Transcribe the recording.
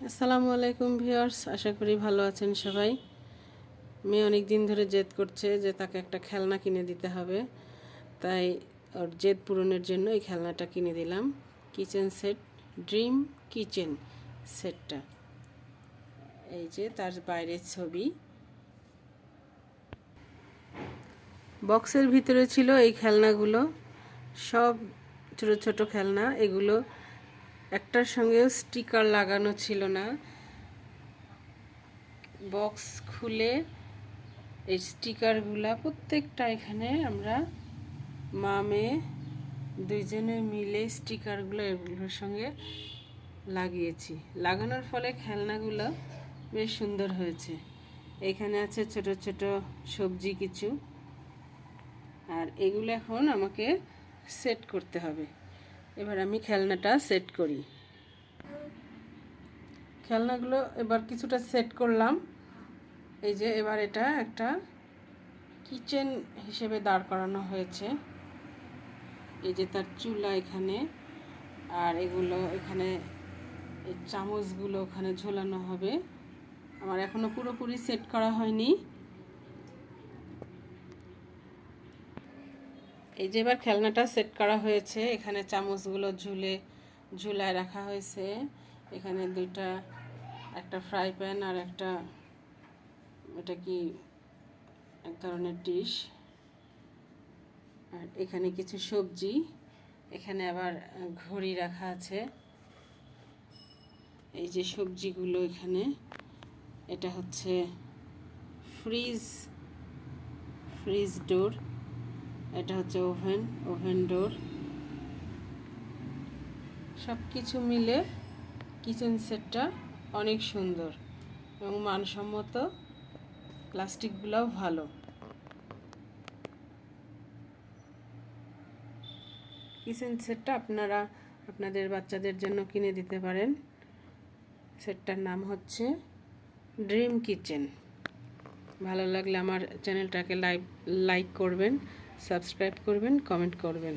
আসসালামু আলাইকুম ভিউয়ার্স, আশা করি ভালো আছেন সবাই। মেয়ে অনেক দিন ধরে জেদ করছে যে তাকে একটা খেলনা কিনে দিতে হবে, তাই ওর জেদ পূরণের জন্য এই খেলনাটা কিনে দিলাম। কিচেন সেট, ড্রিম কিচেন সেটটা। এই যে তার বাইরের ছবি। বক্সের ভিতরে ছিল এই খেলনাগুলো, সব ছোট ছোট খেলনা। এগুলো একটার সঙ্গেও স্টিকার লাগানো ছিল না। বক্স খুলে এই স্টিকারগুলা প্রত্যেকটা এখানে আমরা মা মেয়ে দুইজনে মিলে স্টিকারগুলো এগুলোর সঙ্গে লাগিয়েছি। লাগানোর ফলে খেলনাগুলো বেশ সুন্দর হয়েছে। এখানে আছে ছোট ছোট সবজি কিছু, আর এগুলো এখন আমাকে সেট করতে হবে। এবার আমি খেলনাটা সেট করি। খেলনাগুলো এবার কিছুটা সেট করলাম। এই যে এবার এটা একটা কিচেন হিসেবে দাঁড় করানো হয়েছে। এই যে তার চুলা এখানে, আর এগুলো এখানে, এই চামচগুলো ওখানে ঝোলানো হবে। আমার এখনো পুরোপুরি সেট করা হয়নি। এই যে এবার খেলনাটা সেট করা হয়েছে। এখানে চামচগুলো ঝুলায় রাখা হয়েছে। এখানে দুইটা, একটা ফ্রাই প্যান আর একটা, এটা কি এক ধরনের ডিশ। আর এখানে কিছু সবজি, এখানে আবার ঘড়ি রাখা আছে। এই যে সবজিগুলো এখানে, এটা হচ্ছে ফ্রিজ ডোর, এটা হচ্ছে ওভেন ডোর। সব কিছু মিলে কিচেন সেটটা অনেক সুন্দর এবং মানসম্মত। প্লাস্টিকগুলোও ভালো। কিচেন সেটটা আপনারা আপনাদের বাচ্চাদের জন্য কিনে দিতে পারেন। সেটটার নাম হচ্ছে ড্রিম কিচেন। ভালো লাগলে আমার চ্যানেলটাকে লাইক করবেন, সাবস্ক্রাইব করবেন, কমেন্ট করবেন।